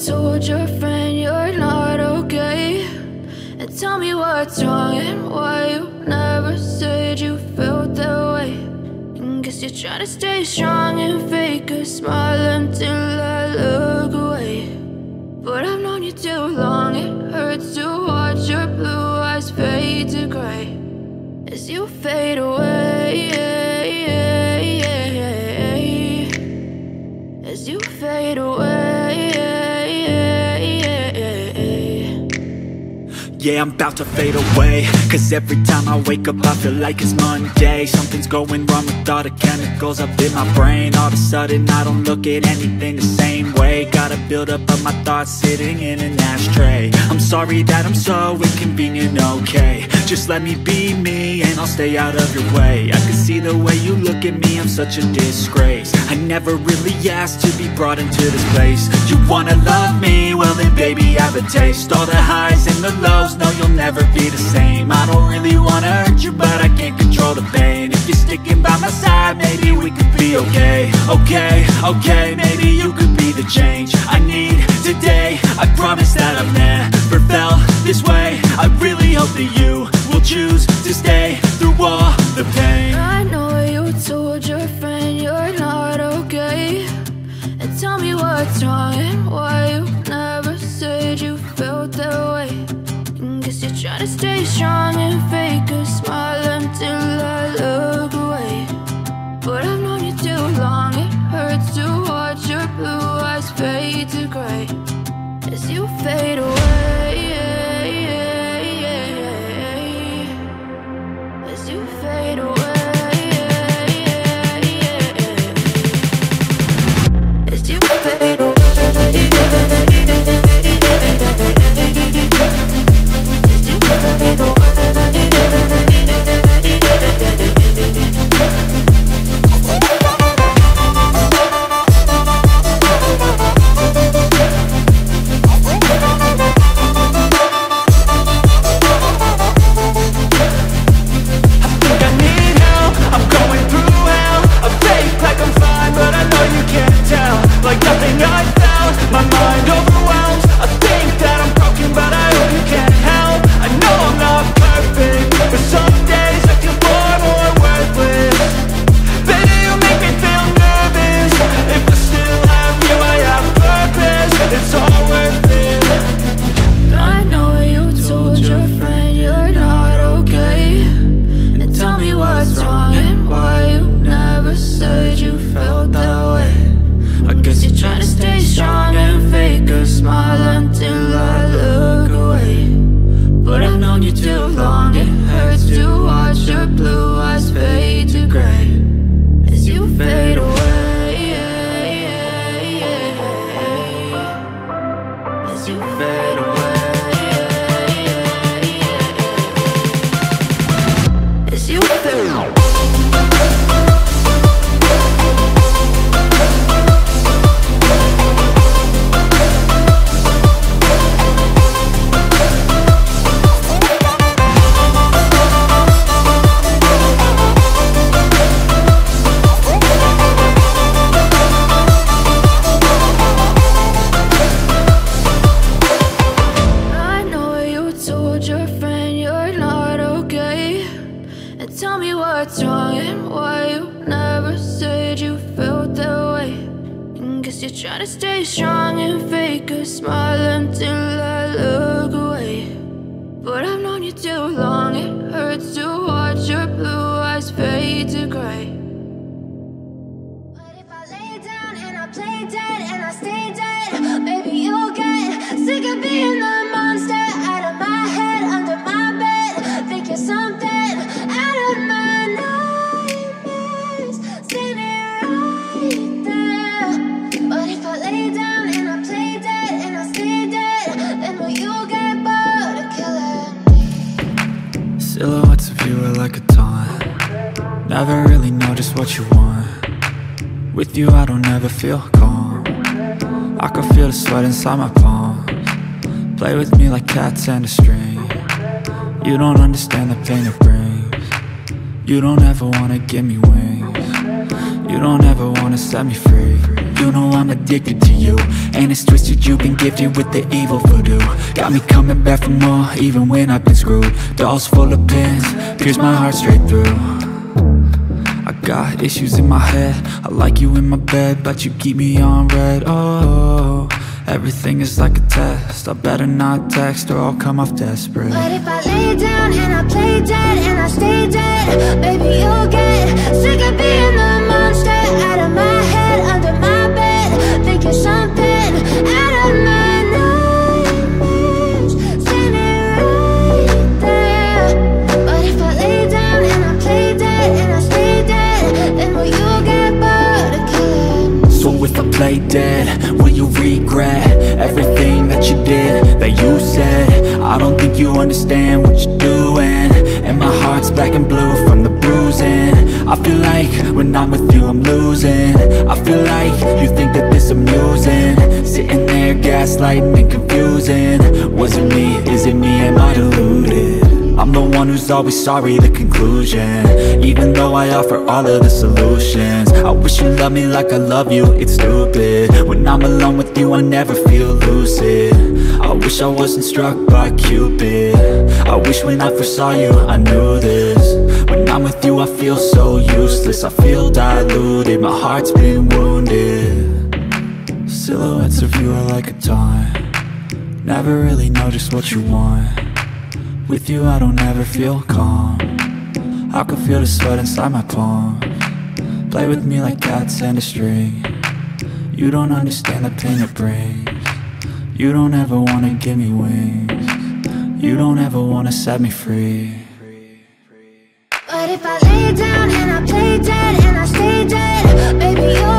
told your friend you're not okay, and tell me what's wrong and why you never said you felt that way. And guess you're trying to stay strong and fake a smile until I look away. But I've known you too long, it hurts to watch your blue eyes fade to gray as you fade away, as you fade away. Yeah, I'm about to fade away, cause every time I wake up I feel like it's Monday. Something's going wrong with all the chemicals up in my brain. All of a sudden I don't look at anything the same way. Gotta build up of my thoughts sitting in an ashtray. I'm sorry that I'm so inconvenient, okay. Just let me be me and I'll stay out of your way. I can see the way you look at me, I'm such a disgrace. I never really asked to be brought into this place. You wanna love me? Well then baby I have a taste. All the highs and the lows, no you'll never be the same. I don't really wanna hurt you but I can't control the pain. If you're sticking by my side maybe we could be okay. Okay, maybe you could be the change I need today. I promise that I've never felt this way. I really hope that you will choose to stay through all the pain. I know you told your friend you're not okay, and tell me what's wrong and why you never said you felt that way. And guess you're trying to stay strong and fake a smile until I look away. But I've known you too long, it hurts to watch your blue eyes fade to gray as you fade away, as you fade away, as you fade away. Silhouettes of you are like a taunt. Never really know just what you want. With you I don't ever feel calm. I can feel the sweat inside my palms. Play with me like cats and a string. You don't understand the pain it brings. You don't ever wanna give me wings. You don't ever wanna set me free. You know I'm addicted to you, and it's twisted, you've been gifted with the evil voodoo. Got me coming back for more, even when I've been screwed. Dolls full of pins, pierce my heart straight through. I got issues in my head, I like you in my bed, but you keep me on red. Oh, everything is like a test, I better not text or I'll come off desperate. But if I lay down and I play dead and I stay dead, baby, you'll get sick of being the monster out of my head, under my bed, thinking something out of my nightmares, standing right there. But if I lay down and I play dead and I stay dead, then will you get bored of killing? So if I play dead, will you regret everything that you did, that you said? I don't think you understand what you're doing, and my heart's black and blue from the bruising. I feel like when I'm with you I'm losing. I feel like you think that this amusing, sitting there gaslighting and confusing. Was it me? Is it me? Am I deluded? I'm the one who's always sorry, the conclusion, even though I offer all of the solutions. I wish you loved me like I love you, it's stupid. When I'm alone with you I never feel lucid. I wish I wasn't struck by Cupid. I wish when I first saw you I knew this. When I'm with you I feel so useless, I feel diluted, my heart's been wounded. Silhouettes of you are like a taunt, never really know just what you want. With you I don't ever feel calm, I can feel the sweat inside my palm. Play with me like cats and a string, you don't understand the pain it brings. You don't ever wanna give me wings, you don't ever wanna set me free. But if I lay down and I play dead and I stay dead, baby, you're